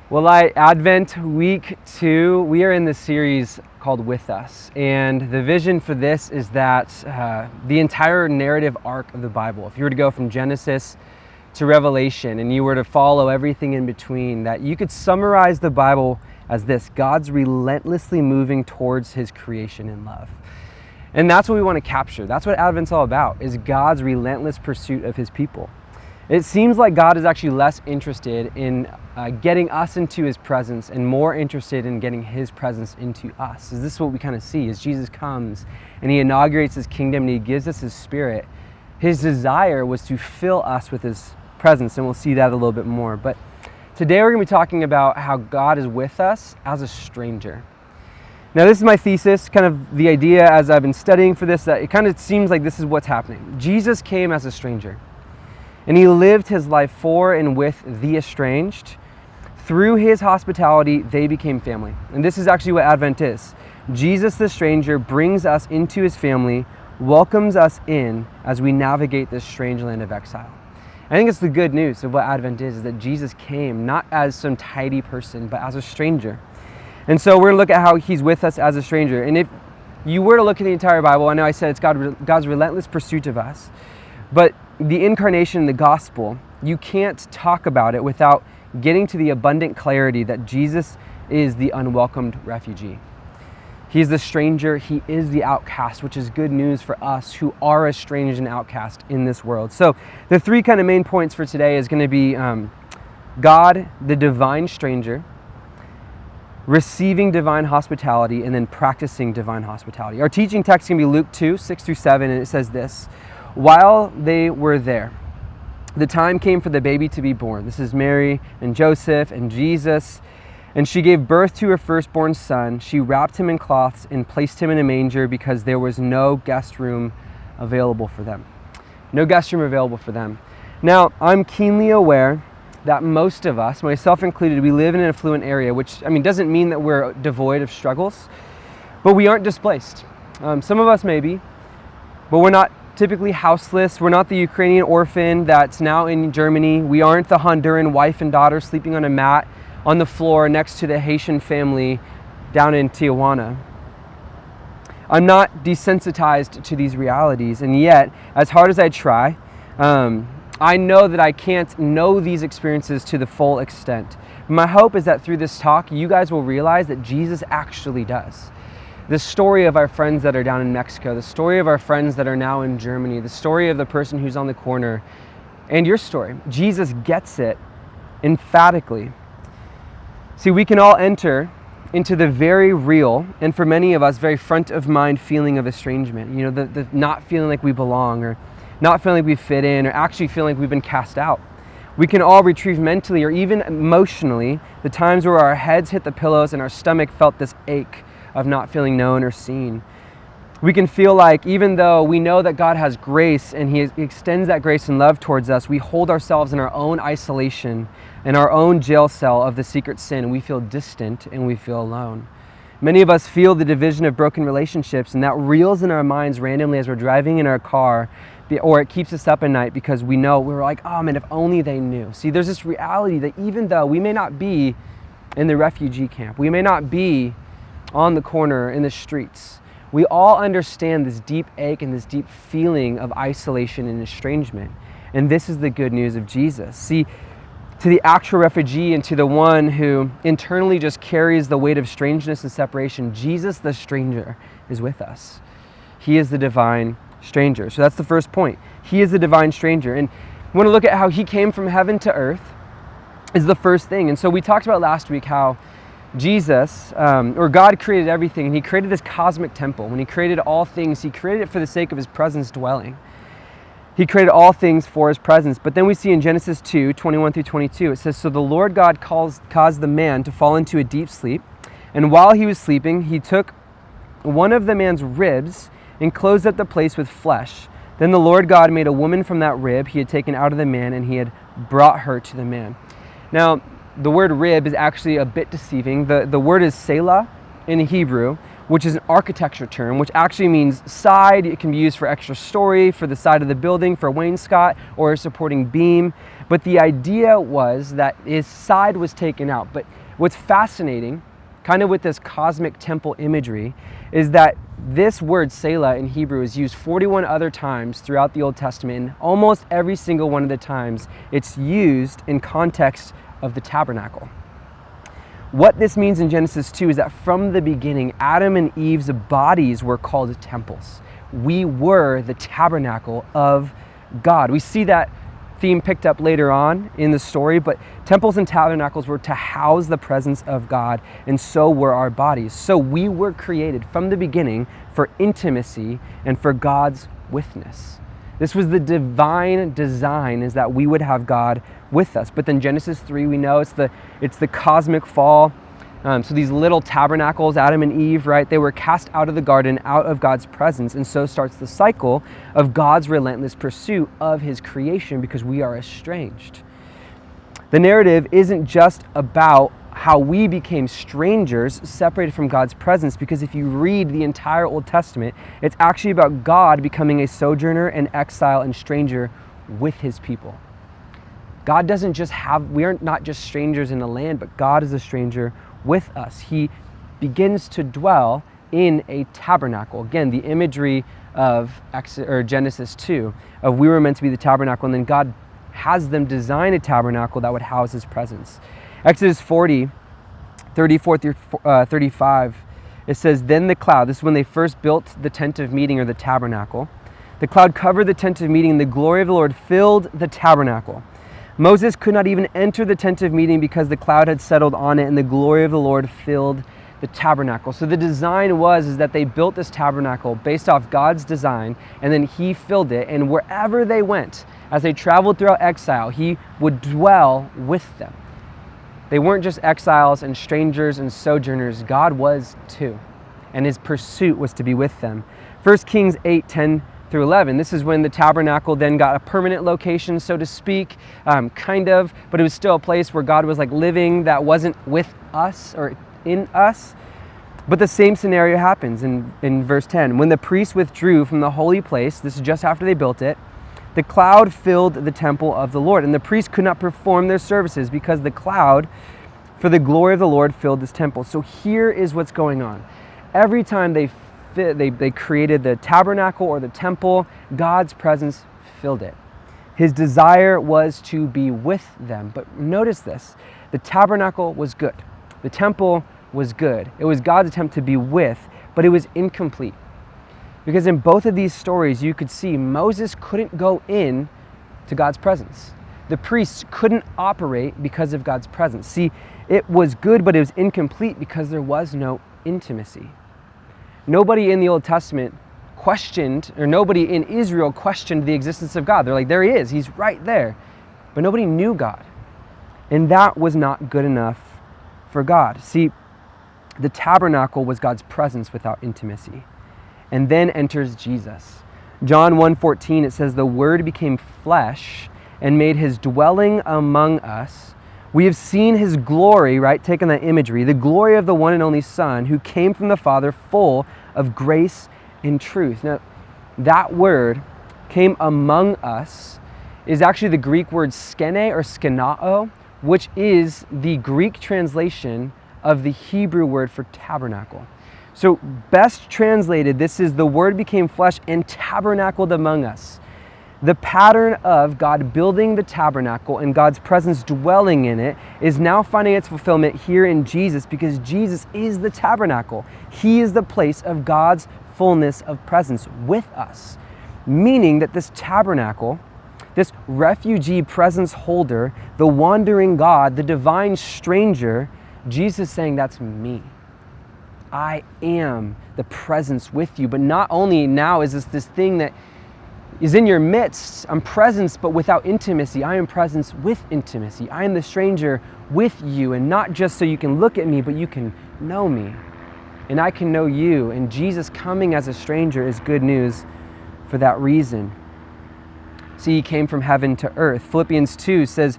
Well, Advent week 2, we are in this series called With Us. And the vision for this is that the entire narrative arc of the Bible, if you were to go from Genesis to Revelation and you were to follow everything in between, that you could summarize the Bible as this: God's relentlessly moving towards his creation in love. And that's what we want to capture. That's what Advent's all about, is God's relentless pursuit of his people. It seems like God is actually less interested in getting us into his presence and more interested in getting his presence into us. Is this what we kind of see as Jesus comes and he inaugurates his kingdom and he gives us his spirit? His desire was to fill us with his presence, and we'll see that a little bit more. But today we're going to be talking about how God is with us as a stranger. Now, this is my thesis, kind of the idea as I've been studying for this, that it kind of seems like this is what's happening. Jesus came as a stranger, and he lived his life for and with the estranged. Through his hospitality, they became family. And this is actually what Advent is. Jesus the stranger brings us into his family, welcomes us in as we navigate this strange land of exile. I think it's the good news of what Advent is that Jesus came not as some tidy person, but as a stranger. And so we're going to look at how he's with us as a stranger. And if you were to look at the entire Bible, I know I said it's God's relentless pursuit of us, but the incarnation, the gospel, you can't talk about it without getting to the abundant clarity that Jesus is the unwelcomed refugee. He's the stranger, he is the outcast, which is good news for us who are estranged and outcast in this world. So the three kind of main points for today is going to be God, the divine stranger, receiving divine hospitality, and then practicing divine hospitality. Our teaching text can be Luke 2, 6-7, and it says this: while they were there, the time came for the baby to be born. This is Mary and Joseph and Jesus. And she gave birth to her firstborn son. She wrapped him in cloths and placed him in a manger because there was no guest room available for them. No guest room available for them. Now, I'm keenly aware that most of us, myself included, we live in an affluent area, which, doesn't mean that we're devoid of struggles, but we aren't displaced. Some of us may be, but we're not typically houseless. We're not the Ukrainian orphan that's now in Germany. We aren't the Honduran wife and daughter sleeping on a mat on the floor next to the Haitian family down in Tijuana. I'm not desensitized to these realities, and yet, as hard as I try, I know that I can't know these experiences to the full extent. My hope is that through this talk, you guys will realize that Jesus actually does. The story of our friends that are down in Mexico, the story of our friends that are now in Germany, the story of the person who's on the corner, and your story. Jesus gets it emphatically. See, we can all enter into the very real, and for many of us, very front of mind feeling of estrangement. The not feeling like we belong, or not feeling like we fit in, or actually feeling like we've been cast out. We can all retrieve mentally or even emotionally the times where our heads hit the pillows and our stomach felt this ache of not feeling known or seen. We can feel like even though we know that God has grace and he extends that grace and love towards us, we hold ourselves in our own isolation, in our own jail cell of the secret sin. We feel distant and we feel alone. Many of us feel the division of broken relationships, and that reels in our minds randomly as we're driving in our car, or it keeps us up at night because we know we're like, oh man, if only they knew. See, there's this reality that even though we may not be in the refugee camp, we may not be on the corner in the streets, we all understand this deep ache and this deep feeling of isolation and estrangement. And this is the good news of Jesus. See, to the actual refugee and to the one who internally just carries the weight of strangeness and separation, Jesus the stranger is with us. He is the divine stranger. So that's the first point. He is the divine stranger. And we want to look at how he came from heaven to earth is the first thing. And so we talked about last week how Jesus, or God created everything, and he created this cosmic temple. When he created all things, he created it for the sake of his presence dwelling. He created all things for his presence. But then we see in Genesis 2, 21-22, it says, so the Lord God caused the man to fall into a deep sleep, and while he was sleeping, he took one of the man's ribs and closed up the place with flesh. Then the Lord God made a woman from that rib he had taken out of the man, and he had brought her to the man. Now, the word rib is actually a bit deceiving. The word is selah in Hebrew, which is an architecture term, which actually means side. It can be used for extra story, for the side of the building, for wainscot, or a supporting beam. But the idea was that his side was taken out. But what's fascinating, kind of with this cosmic temple imagery, is that this word Selah in Hebrew is used 41 other times throughout the Old Testament, and almost every single one of the times it's used in context of the tabernacle. What this means in Genesis 2 is that from the beginning, Adam and Eve's bodies were called temples. We were the tabernacle of God. We see that theme picked up later on in the story, but temples and tabernacles were to house the presence of God, and so were our bodies. So we were created from the beginning for intimacy and for God's witness. This was the divine design, is that we would have God with us. But then Genesis 3, we know it's the cosmic fall. So these little tabernacles, Adam and Eve, right, they were cast out of the garden, out of God's presence, and so starts the cycle of God's relentless pursuit of his creation, because we are estranged. The narrative isn't just about how we became strangers, separated from God's presence, because if you read the entire Old Testament, it's actually about God becoming a sojourner and exile and stranger with his people. God doesn't just we are not just strangers in the land, but God is a stranger with us. He begins to dwell in a tabernacle. Again, the imagery of Genesis 2, of we were meant to be the tabernacle, and then God has them design a tabernacle that would house his presence. Exodus 40, 34 through 35, it says, "Then the cloud," this is when they first built the tent of meeting, or the tabernacle, "the cloud covered the tent of meeting, and the glory of the Lord filled the tabernacle. Moses could not even enter the tent of meeting because the cloud had settled on it, and the glory of the Lord filled the tabernacle." So the design is that they built this tabernacle based off God's design, and then he filled it, and wherever they went, as they traveled throughout exile, he would dwell with them. They weren't just exiles and strangers and sojourners. God was too, and his pursuit was to be with them. 1 Kings 8, 10 through 11. This is when the tabernacle then got a permanent location, so to speak, kind of, but it was still a place where God was like living, that wasn't with us or in us. But the same scenario happens in verse 10. "When the priests withdrew from the holy place," this is just after they built it, "the cloud filled the temple of the Lord, and the priests could not perform their services because the cloud, for the glory of the Lord, filled this temple." So here is what's going on. Every time they created the tabernacle or the temple, God's presence filled it. His desire was to be with them. But notice this, the tabernacle was good. The temple was good. It was God's attempt to be with, but it was incomplete. Because in both of these stories, you could see Moses couldn't go in to God's presence. The priests couldn't operate because of God's presence. See, it was good, but it was incomplete because there was no intimacy. Nobody in the Old Testament questioned, or nobody in Israel questioned the existence of God. They're like, there he is, he's right there. But nobody knew God. And that was not good enough for God. See, the tabernacle was God's presence without intimacy. And then enters Jesus. John 1:14, it says, "The Word became flesh and made his dwelling among us. We have seen his glory," right? Taking that imagery, "the glory of the one and only Son who came from the Father, full of grace and truth." Now, that word, "came among us," is actually the Greek word skene or skenao, which is the Greek translation of the Hebrew word for tabernacle. So best translated, this is "the Word became flesh and tabernacled among us." The pattern of God building the tabernacle and God's presence dwelling in it is now finding its fulfillment here in Jesus, because Jesus is the tabernacle. He is the place of God's fullness of presence with us. Meaning that this tabernacle, this refugee presence holder, the wandering God, the divine stranger, Jesus is saying, that's me. I am the presence with you. But not only now is this thing that is in your midst, I'm presence, but without intimacy. I am presence with intimacy. I am the stranger with you, and not just so you can look at me, but you can know me. And I can know you. And Jesus coming as a stranger is good news for that reason. See, he came from heaven to earth. Philippians 2 says,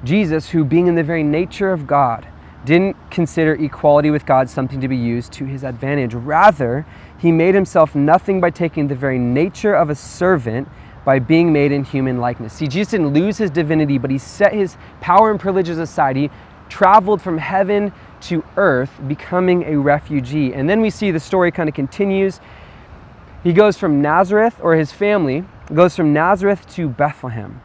Jesus, who being in the very nature of God, didn't consider equality with God something to be used to his advantage. Rather, he made himself nothing by taking the very nature of a servant by being made in human likeness. See, Jesus didn't lose his divinity, but he set his power and privileges aside. He traveled from heaven to earth, becoming a refugee. And then we see the story kind of continues. He goes from Nazareth, or his family goes from Nazareth to Bethlehem.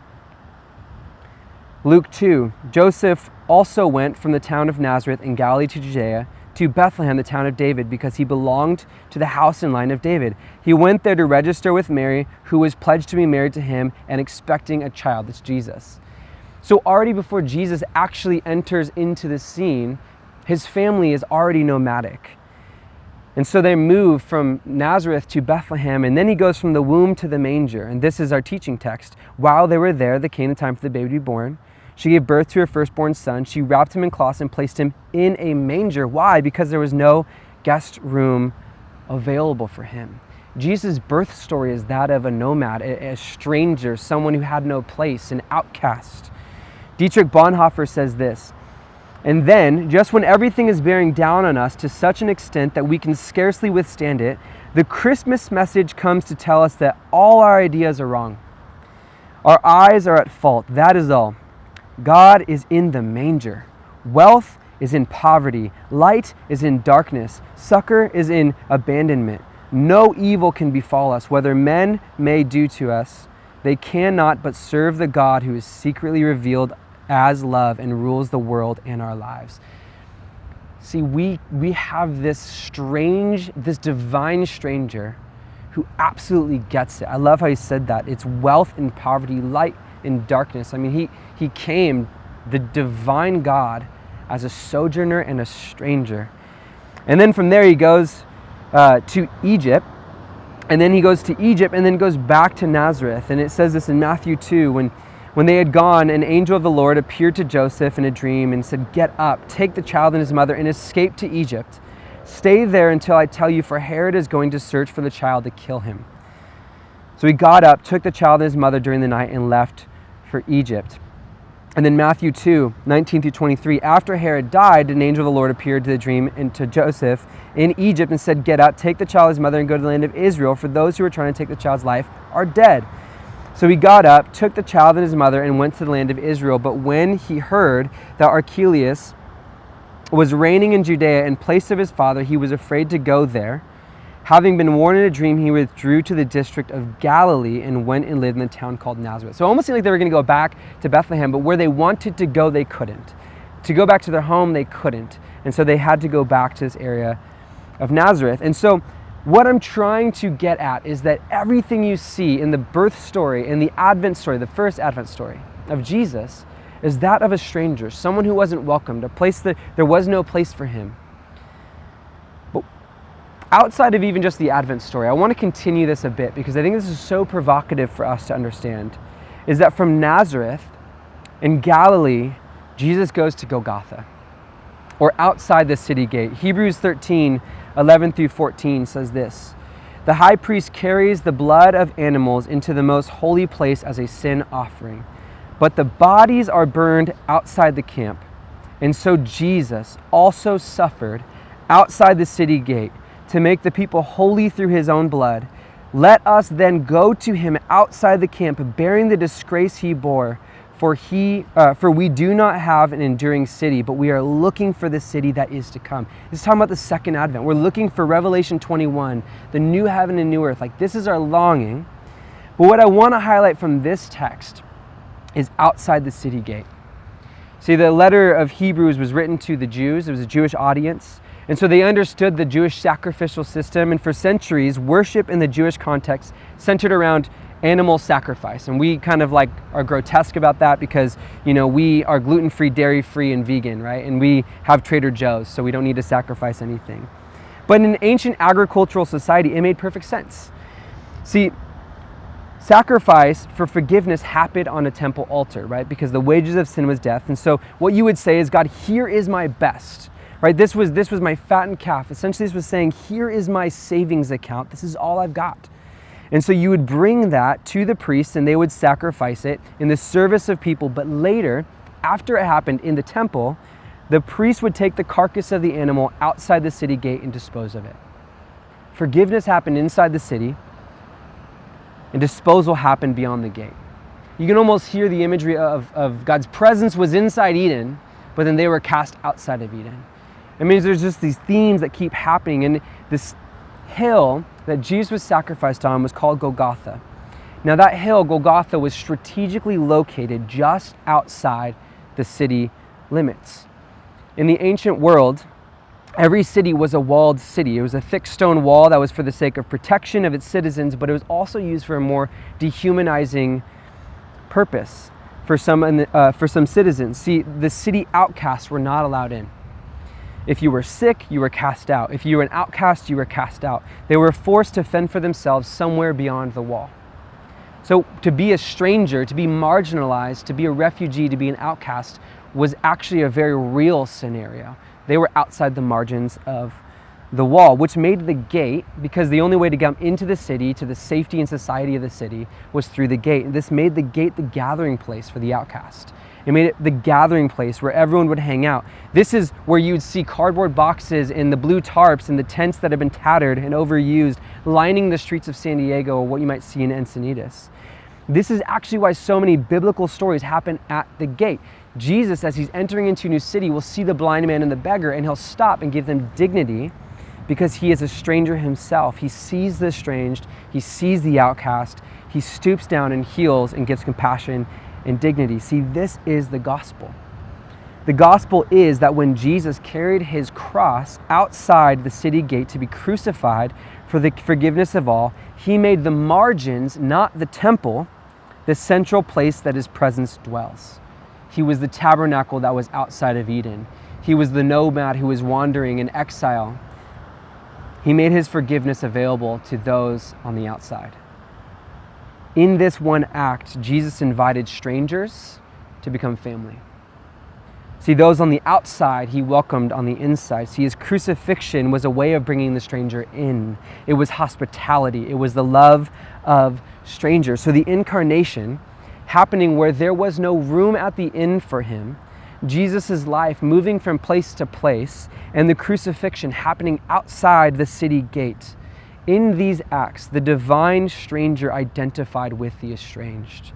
Luke 2, Joseph also went from the town of Nazareth in Galilee to Judea to Bethlehem, the town of David, because he belonged to the house and line of David. He went there to register with Mary, who was pledged to be married to him and expecting a child. That's Jesus. So already before Jesus actually enters into the scene, his family is already nomadic. And so they move from Nazareth to Bethlehem, and then he goes from the womb to the manger. And this is our teaching text. While they were there, there came the time for the baby to be born. She gave birth to her firstborn son. She wrapped him in cloths and placed him in a manger. Why? Because there was no guest room available for him. Jesus' birth story is that of a nomad, a stranger, someone who had no place, an outcast. Dietrich Bonhoeffer says this, "And then, just when everything is bearing down on us to such an extent that we can scarcely withstand it, the Christmas message comes to tell us that all our ideas are wrong. Our eyes are at fault, that is all. God is in the manger. Wealth is in poverty. Light is in darkness. Succor is in abandonment. No evil can befall us, whether men may do to us. They cannot but serve the God who is secretly revealed as love and rules the world and our lives." See, we have this divine stranger who absolutely gets it. I love how he said that. It's wealth in poverty, light in darkness. I mean, he came, the divine God, as a sojourner and a stranger. And then from there he goes to Egypt. And then he goes to Egypt and then goes back to Nazareth. And it says this in Matthew 2, when they had gone, an angel of the Lord appeared to Joseph in a dream and said, "Get up, take the child and his mother and escape to Egypt. Stay there until I tell you, for Herod is going to search for the child to kill him." So he got up, took the child and his mother during the night and left for Egypt. And then Matthew 2, 19 through 23, after Herod died, an angel of the Lord appeared to the dream and to Joseph in Egypt and said, "Get up, take the child and his mother and go to the land of Israel, for those who are trying to take the child's life are dead." So he got up, took the child and his mother and went to the land of Israel. But when he heard that Archelaus was reigning in Judea in place of his father, he was afraid to go there. Having been warned in a dream, he withdrew to the district of Galilee and went and lived in the town called Nazareth. So it almost seemed like they were going to go back to Bethlehem, but where they wanted to go, they couldn't. To go back to their home, they couldn't. And so they had to go back to this area of Nazareth. And so what I'm trying to get at is that everything you see in the birth story, in the Advent story, the first Advent story of Jesus, is that of a stranger, someone who wasn't welcomed, a place that there was no place for him. Outside of even just the Advent story, I want to continue this a bit because I think this is so provocative for us to understand, is that from Nazareth in Galilee, Jesus goes to Golgotha, or outside the city gate. Hebrews 13, 11 through 14 says this, "The high priest carries the blood of animals into the most holy place as a sin offering, but the bodies are burned outside the camp. And so Jesus also suffered outside the city gate, to make the people holy through his own blood. Let us then go to him outside the camp, bearing the disgrace he bore. For we do not have an enduring city, but we are looking for the city that is to come." This is talking about the second advent. We're looking for Revelation 21, the new heaven and new earth. Like, this is our longing. But what I want to highlight from this text is outside the city gate. See, the letter of Hebrews was written to the Jews. It was a Jewish audience. And so they understood the Jewish sacrificial system, and for centuries, worship in the Jewish context centered around animal sacrifice. And we kind of like are grotesque about that because, you know, we are gluten-free, dairy-free, and vegan, right? And we have Trader Joe's, so we don't need to sacrifice anything. But in an ancient agricultural society, it made perfect sense. See, sacrifice for forgiveness happened on a temple altar, right? Because the wages of sin was death. And so what you would say is, God, here is my best. Right, this was my fattened calf. Essentially, this was saying, here is my savings account. This is all I've got. And so you would bring that to the priests and they would sacrifice it in the service of people. But later, after it happened in the temple, the priest would take the carcass of the animal outside the city gate and dispose of it. Forgiveness happened inside the city, and disposal happened beyond the gate. You can almost hear the imagery of God's presence was inside Eden, but then they were cast outside of Eden. It means there's just these themes that keep happening. And this hill that Jesus was sacrificed on was called Golgotha. Now that hill, Golgotha, was strategically located just outside the city limits. In the ancient world, every city was a walled city. It was a thick stone wall that was for the sake of protection of its citizens, but it was also used for a more dehumanizing purpose for some citizens. See, the city outcasts were not allowed in. If you were sick, you were cast out. If you were an outcast, you were cast out. They were forced to fend for themselves somewhere beyond the wall. So to be a stranger, to be marginalized, to be a refugee, to be an outcast was actually a very real scenario. They were outside the margins of the wall, which made the gate, because the only way to get into the city, to the safety and society of the city, was through the gate. This made the gate the gathering place for the outcast. It made it the gathering place where everyone would hang out. This is where you'd see cardboard boxes and the blue tarps and the tents that have been tattered and overused lining the streets of San Diego, or what you might see in Encinitas. This is actually why so many biblical stories happen at the gate. Jesus, as he's entering into a new city, will see the blind man and the beggar, and he'll stop and give them dignity because he is a stranger himself. He sees the estranged, he sees the outcast, he stoops down and heals and gives compassion and dignity. See, this is the gospel. The gospel is that when Jesus carried his cross outside the city gate to be crucified for the forgiveness of all, he made the margins, not the temple, the central place that his presence dwells. He was the tabernacle that was outside of Eden. He was the nomad who was wandering in exile. He made his forgiveness available to those on the outside. In this one act, Jesus invited strangers to become family. See, those on the outside, he welcomed on the inside. See, his crucifixion was a way of bringing the stranger in. It was hospitality. It was the love of strangers. So the incarnation happening where there was no room at the inn for him, Jesus' life moving from place to place, and the crucifixion happening outside the city gate. In these acts, the divine stranger identified with the estranged.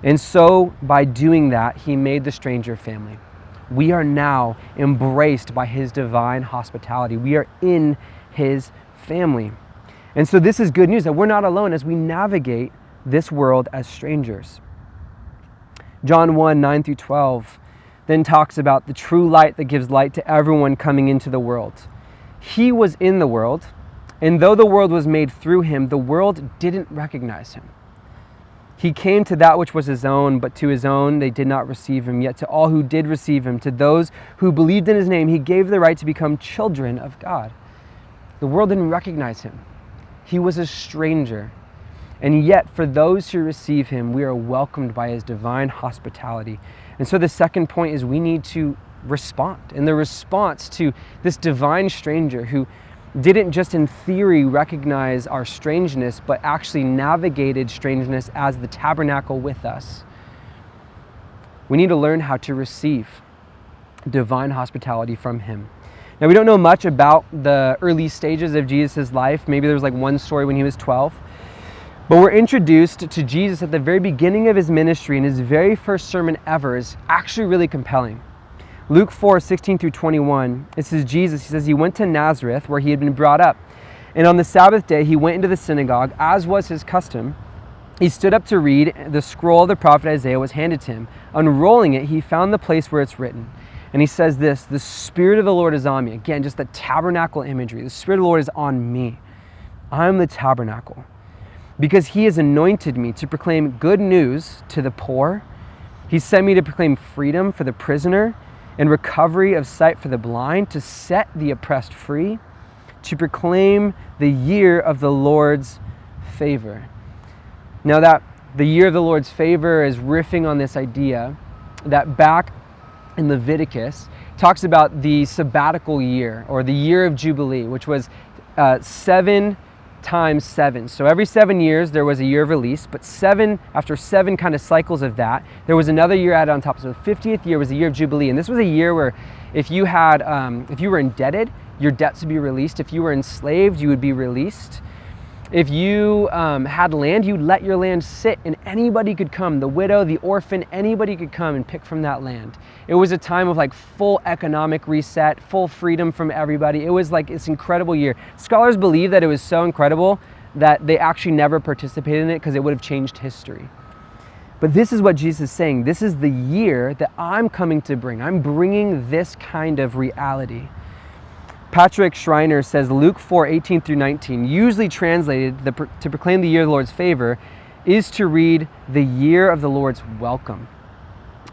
And so by doing that, he made the stranger family. We are now embraced by his divine hospitality. We are in his family. And so this is good news that we're not alone as we navigate this world as strangers. John 1, 9 through 12 then talks about the true light that gives light to everyone coming into the world. He was in the world, and though the world was made through him, the world didn't recognize him. He came to that which was his own, but to his own they did not receive him. Yet to all who did receive him, to those who believed in his name, he gave the right to become children of God. The world didn't recognize him. He was a stranger. And yet for those who receive him, we are welcomed by his divine hospitality. And so the second point is we need to respond. And the response to this divine stranger who didn't just in theory recognize our strangeness, but actually navigated strangeness as the tabernacle with us. We need to learn how to receive divine hospitality from him. Now, we don't know much about the early stages of Jesus' life. Maybe there was like one story when he was 12. But we're introduced to Jesus at the very beginning of his ministry, and his very first sermon ever is actually really compelling. Luke 4, 16 through 21, it says Jesus, he says, he went to Nazareth where he had been brought up. And on the Sabbath day, he went into the synagogue, as was his custom. He stood up to read. The scroll of the prophet Isaiah was handed to him. Unrolling it, he found the place where it's written. And he says this, the Spirit of the Lord is on me. Again, just the tabernacle imagery. The Spirit of the Lord is on me. I'm the tabernacle. Because he has anointed me to proclaim good news to the poor. He sent me to proclaim freedom for the prisoner and recovery of sight for the blind, to set the oppressed free, to proclaim the year of the Lord's favor. Now that the year of the Lord's favor is riffing on this idea that back in Leviticus talks about the sabbatical year or the year of Jubilee, which was 7 times 7. So every 7 years there was a year of release, but after 7 kind of cycles of that, there was another year added on top. So the 50th year was a year of Jubilee, and this was a year where if you were indebted, your debts would be released. If you were enslaved, you would be released. If you had land, you'd let your land sit, and anybody could come, the widow, the orphan, anybody could come and pick from that land. It was a time of like full economic reset, full freedom from everybody. It was like this incredible year. Scholars believe that it was so incredible that they actually never participated in it because it would have changed history. But this is what Jesus is saying. This is the year that I'm coming to bring. I'm bringing this kind of reality. Patrick Schreiner says Luke 4:18 through 19, usually translated to proclaim the year of the Lord's favor, is to read the year of the Lord's welcome.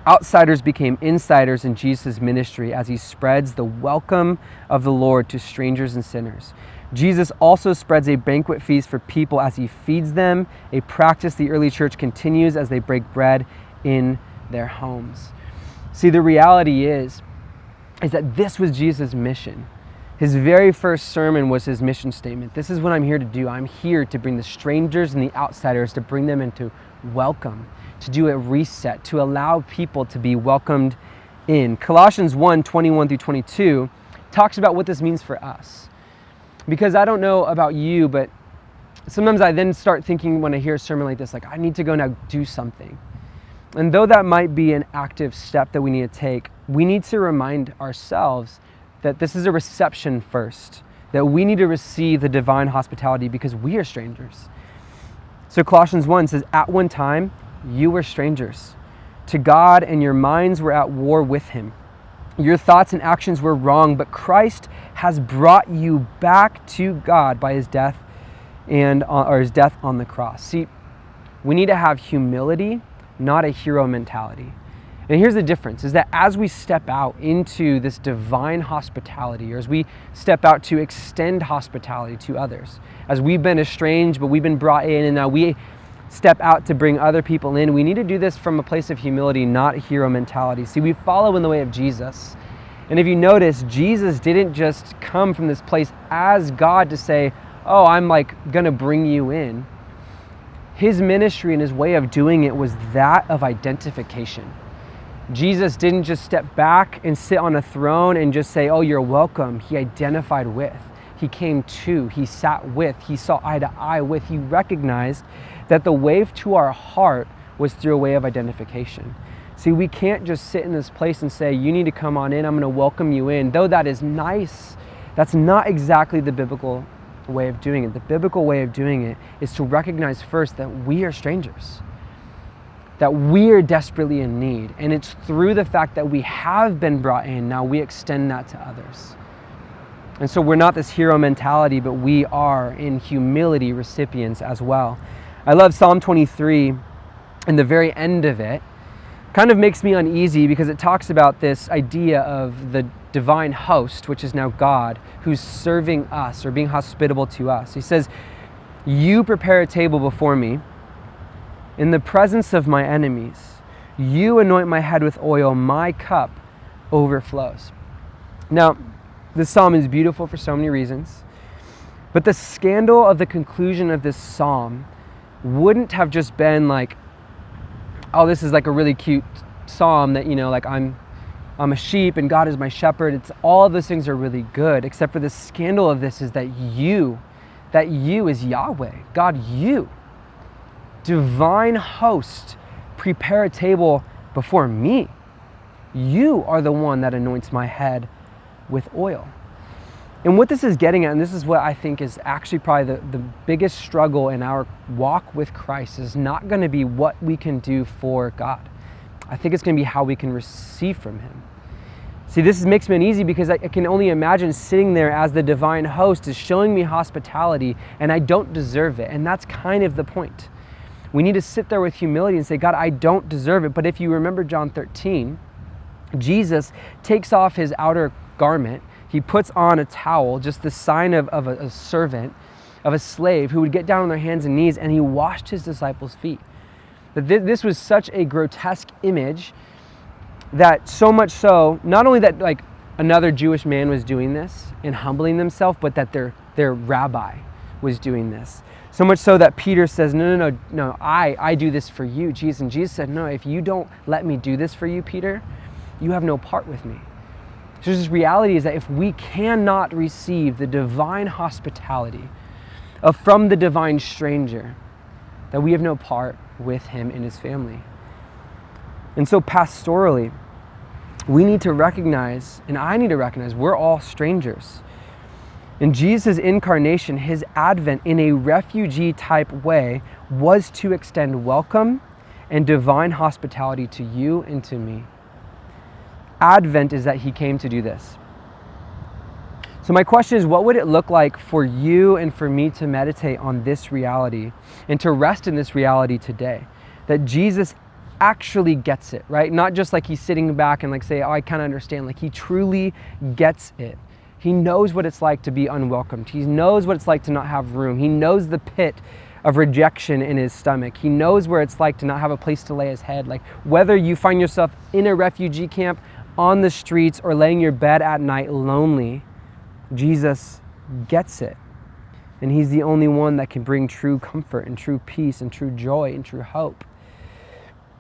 Outsiders became insiders in Jesus' ministry as he spreads the welcome of the Lord to strangers and sinners. Jesus also spreads a banquet feast for people as he feeds them, a practice the early church continues as they break bread in their homes. See, the reality is that this was Jesus' mission. His very first sermon was his mission statement. This is what I'm here to do. I'm here to bring the strangers and the outsiders, to bring them into welcome, to do a reset, to allow people to be welcomed in. Colossians 1:21 through 22 talks about what this means for us. Because I don't know about you, but sometimes I then start thinking when I hear a sermon like this, like I need to go now do something. And though that might be an active step that we need to take, we need to remind ourselves that this is a reception first, that we need to receive the divine hospitality because we are strangers. So Colossians 1 says, at one time, you were strangers to God and your minds were at war with him. Your thoughts and actions were wrong, but Christ has brought you back to God by his death his death on the cross. See, we need to have humility, not a hero mentality. And here's the difference, is that as we step out into this divine hospitality, or as we step out to extend hospitality to others, as we've been estranged, but we've been brought in, and now we step out to bring other people in, we need to do this from a place of humility, not a hero mentality. See, we follow in the way of Jesus. And if you notice, Jesus didn't just come from this place as God to say, oh, I'm like gonna bring you in. His ministry and his way of doing it was that of identification. Jesus didn't just step back and sit on a throne and just say, oh, you're welcome. He identified with. He came to. He sat with. He saw eye to eye with. He recognized that the wave to our heart was through a way of identification. See, we can't just sit in this place and say, you need to come on in. I'm going to welcome you in. Though that is nice, that's not exactly the biblical way of doing it. The biblical way of doing it is to recognize first that we are strangers, that we are desperately in need. And it's through the fact that we have been brought in, now we extend that to others. And so we're not this hero mentality, but we are in humility recipients as well. I love Psalm 23, and the very end of it kind of makes me uneasy because it talks about this idea of the divine host, which is now God, who's serving us or being hospitable to us. He says, you prepare a table before me in the presence of my enemies. You anoint my head with oil, my cup overflows. Now, this psalm is beautiful for so many reasons, but the scandal of the conclusion of this psalm wouldn't have just been like, oh, this is like a really cute psalm that, like I'm a sheep and God is my shepherd. It's all of those things are really good, except for the scandal of this is that you is Yahweh, God, you. Divine host, prepare a table before me. You are the one that anoints my head with oil. And what this is getting at, and this is what I think is actually probably the biggest struggle in our walk with Christ, is not going to be what we can do for God. I think it's going to be how we can receive from him. See, this makes me uneasy because I can only imagine sitting there as the divine host is showing me hospitality and I don't deserve it. And that's kind of the point. We need to sit there with humility and say, God, I don't deserve it. But if you remember John 13, Jesus takes off his outer garment. He puts on a towel, just the sign of a servant, of a slave who would get down on their hands and knees, and he washed his disciples' feet. This was such a grotesque image that so much so, not only that like another Jewish man was doing this and humbling themselves, but that their rabbi was doing this. So much so that Peter says, no, I do this for you, Jesus. And Jesus said, no, if you don't let me do this for you, Peter, you have no part with me. So this reality is that if we cannot receive the divine hospitality from the divine stranger, that we have no part with him and his family. And so pastorally, we need to recognize, and I need to recognize, we're all strangers. In Jesus' incarnation, his advent in a refugee type way was to extend welcome and divine hospitality to you and to me. Advent is that he came to do this. So my question is, what would it look like for you and for me to meditate on this reality and to rest in this reality today? That Jesus actually gets it, right? Not just like he's sitting back and like say, oh, I kind of understand. Like he truly gets it. He knows what it's like to be unwelcomed. He knows what it's like to not have room. He knows the pit of rejection in his stomach. He knows where it's like to not have a place to lay his head. Like whether you find yourself in a refugee camp, on the streets, or laying your bed at night lonely, Jesus gets it. And he's the only one that can bring true comfort and true peace and true joy and true hope.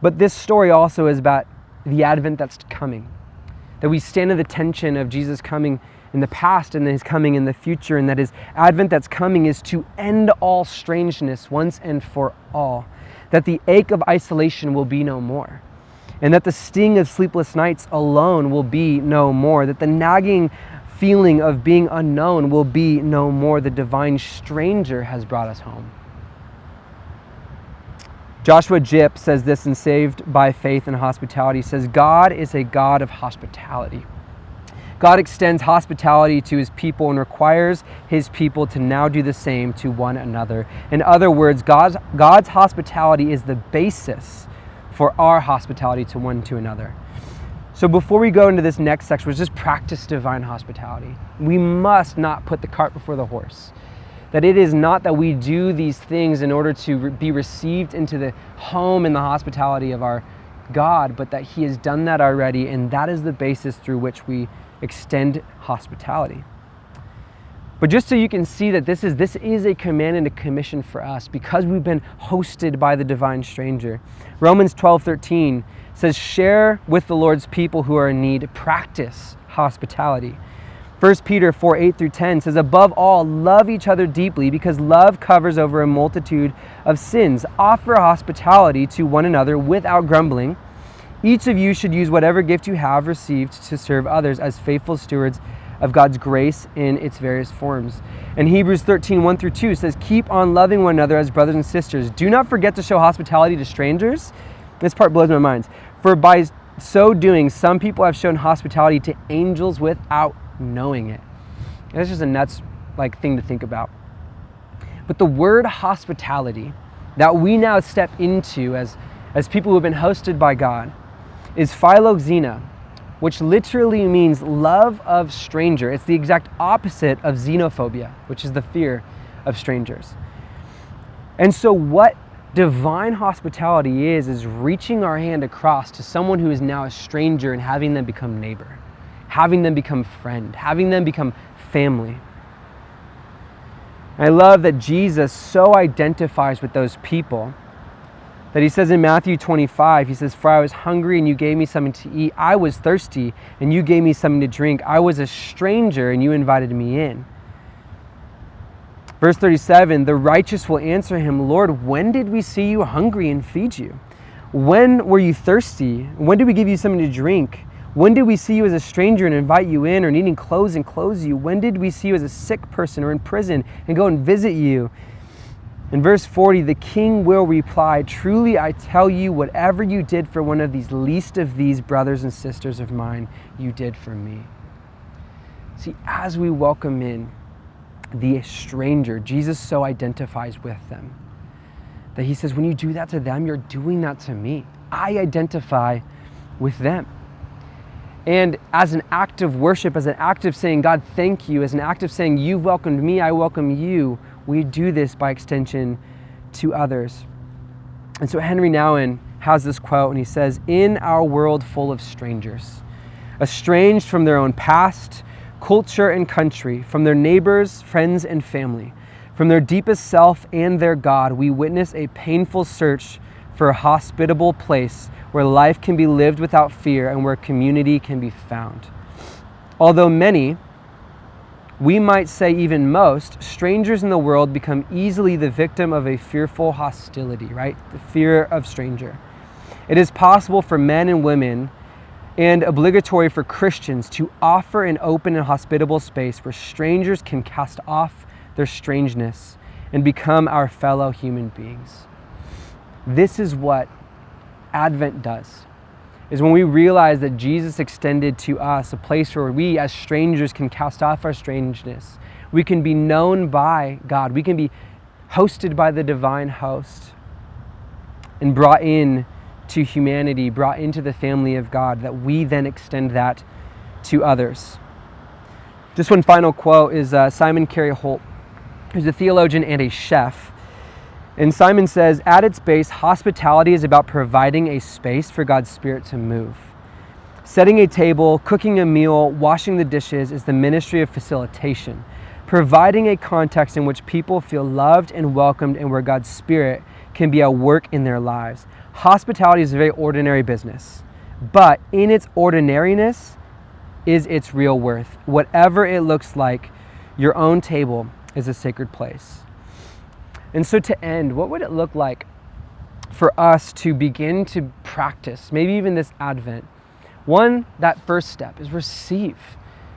But this story also is about the advent that's coming. That we stand in the tension of Jesus coming in the past and his coming in the future, and that his advent that's coming is to end all strangeness once and for all. That the ache of isolation will be no more. And that the sting of sleepless nights alone will be no more. That the nagging feeling of being unknown will be no more. The divine stranger has brought us home. Joshua Jipp says this in Saved by Faith and Hospitality. He says, God is a God of hospitality. God extends hospitality to his people and requires his people to now do the same to one another. In other words, God's hospitality is the basis for our hospitality to one to another. So before we go into this next section, let's just practice divine hospitality. We must not put the cart before the horse. That it is not that we do these things in order to be received into the home and the hospitality of our God, but that he has done that already, and that is the basis through which we extend hospitality. But just so you can see that this is a command and a commission for us because we've been hosted by the divine stranger. Romans 12:13 says, share with the Lord's people who are in need, practice hospitality. 1 Peter 4:8-10 says, above all, love each other deeply because love covers over a multitude of sins. Offer hospitality to one another without grumbling. Each of you should use whatever gift you have received to serve others as faithful stewards of God's grace in its various forms. And Hebrews 13:1-2 says, keep on loving one another as brothers and sisters. Do not forget to show hospitality to strangers. This part blows my mind. For by so doing, some people have shown hospitality to angels without knowing it. And it's just a nuts thing to think about. But the word hospitality that we now step into as people who have been hosted by God is philoxenia, which literally means love of stranger. It's the exact opposite of xenophobia, which is the fear of strangers. And so what divine hospitality is reaching our hand across to someone who is now a stranger and having them become neighbor, having them become friend, having them become family. I love that Jesus so identifies with those people that he says in Matthew 25, he says, for I was hungry and you gave me something to eat. I was thirsty and you gave me something to drink. I was a stranger and you invited me in. Verse 37, the righteous will answer him, Lord, when did we see you hungry and feed you? When were you thirsty? When did we give you something to drink? When did we see you as a stranger and invite you in, or needing clothes and clothe you? When did we see you as a sick person or in prison and go and visit you? In verse 40, the king will reply, truly I tell you, whatever you did for one of these least of these brothers and sisters of mine, you did for me. See, as we welcome in the stranger, Jesus so identifies with them that he says, when you do that to them, you're doing that to me. I identify with them. And as an act of worship, as an act of saying, God, thank you, as an act of saying, you've welcomed me, I welcome you, we do this by extension to others. And so Henry Nouwen has this quote, and he says, in our world full of strangers, estranged from their own past, culture, and country, from their neighbors, friends, and family, From their deepest self and their God, we witness a painful search for a hospitable place where life can be lived without fear and where community can be found. Although many, we might say even most, strangers in the world become easily the victim of a fearful hostility, right? The fear of stranger. It is possible for men and women and obligatory for Christians to offer an open and hospitable space where strangers can cast off their strangeness and become our fellow human beings. This is what Advent does, is when we realize that Jesus extended to us a place where we as strangers can cast off our strangeness. We can be known by God. We can be hosted by the divine host and brought in to humanity, brought into the family of God, that we then extend that to others. Just one final quote is Simon Carey Holt, who's a theologian and a chef. And Simon says, at its base, hospitality is about providing a space for God's Spirit to move. Setting a table, cooking a meal, washing the dishes is the ministry of facilitation, providing a context in which people feel loved and welcomed and where God's Spirit can be at work in their lives. Hospitality is a very ordinary business, but in its ordinariness is its real worth. Whatever it looks like, your own table is a sacred place. And so to end, what would it look like for us to begin to practice, maybe even this Advent? One, that first step is receive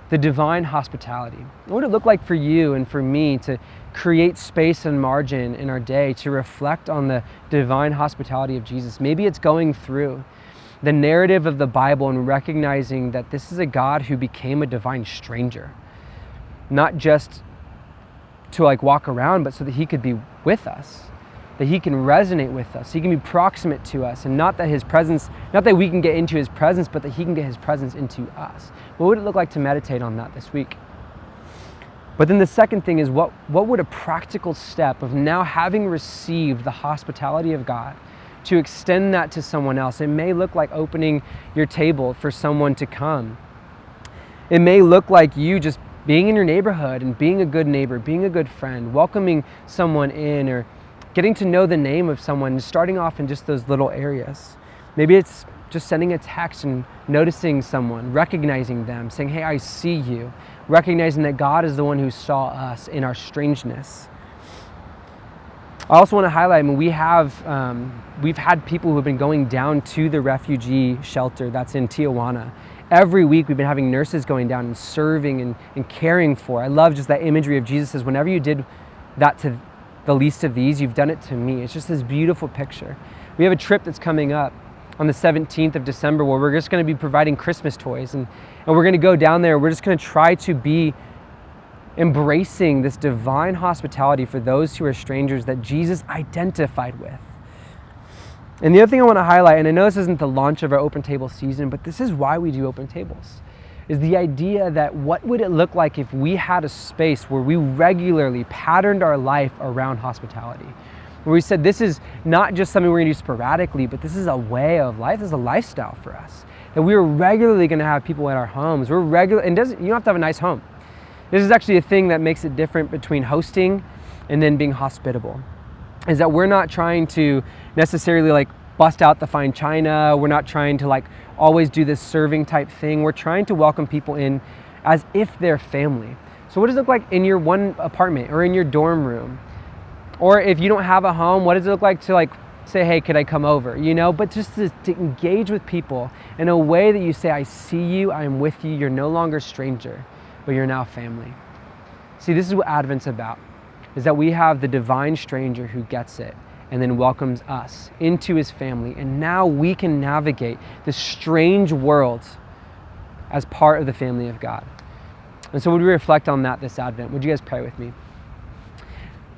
the divine hospitality. What would it look like for you and for me to create space and margin in our day to reflect on the divine hospitality of Jesus? Maybe it's going through the narrative of the Bible and recognizing that this is a God who became a divine stranger, not just to walk around, but so that he could be with us, that he can resonate with us, he can be proximate to us, and not that we can get into his presence, but that he can get his presence into us. What would it look like to meditate on that this week? But then the second thing is, what would a practical step of now having received the hospitality of God to extend that to someone else? It may look like opening your table for someone to come. It may look like you just being in your neighborhood and being a good neighbor, being a good friend, welcoming someone in, or getting to know the name of someone, starting off in just those little areas. Maybe it's just sending a text and noticing someone, recognizing them, saying, hey, I see you, recognizing that God is the one who saw us in our strangeness. I also want to highlight, we've had people who have been going down to the refugee shelter that's in Tijuana. Every week we've been having nurses going down and serving and caring for. I love just that imagery of Jesus says, whenever you did that to the least of these, you've done it to me. It's just this beautiful picture. We have a trip that's coming up on the 17th of December where we're just going to be providing Christmas toys, and we're going to go down there. We're just going to try to be embracing this divine hospitality for those who are strangers that Jesus identified with. And the other thing I want to highlight, and I know this isn't the launch of our open table season, but this is why we do open tables, is the idea that what would it look like if we had a space where we regularly patterned our life around hospitality, where we said this is not just something we're going to do sporadically, but this is a way of life, this is a lifestyle for us, that we are regularly going to have people in our homes. You don't have to have a nice home. This is actually a thing that makes it different between hosting and then being hospitable, is that we're not trying to necessarily bust out the fine china. We're not trying to always do this serving type thing. We're trying to welcome people in as if they're family. So what does it look like in your one apartment or in your dorm room? Or if you don't have a home, what does it look like to say, hey, could I come over? But just to engage with people in a way that you say, I see you, I'm with you, you're no longer a stranger, but you're now family. See, this is what Advent's about, is that we have the divine stranger who gets it and then welcomes us into his family. And now we can navigate this strange world as part of the family of God. And so would we reflect on that this Advent? Would you guys pray with me?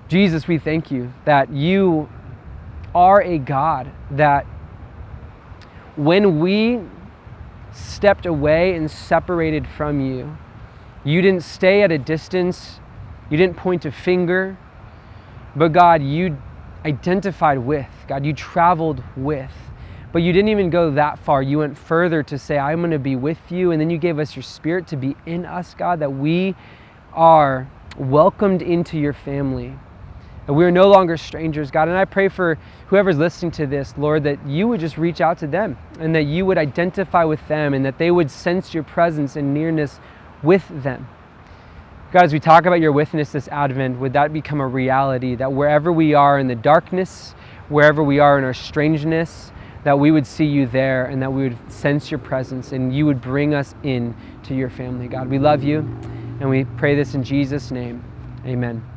Jesus, we thank you that you are a God that when we stepped away and separated from you, you didn't stay at a distance, you didn't point a finger, but God, you identified with, God, you traveled with, but you didn't even go that far. You went further to say, I'm going to be with you, and then you gave us your Spirit to be in us, God, that we are welcomed into your family. that we are no longer strangers, God. And I pray for whoever's listening to this, Lord, that you would just reach out to them and that you would identify with them and that they would sense your presence and nearness with them. God, as we talk about your witness this Advent, would that become a reality, that wherever we are in the darkness, wherever we are in our strangeness, that we would see you there and that we would sense your presence and you would bring us in to your family. God, we love you and we pray this in Jesus' name. Amen.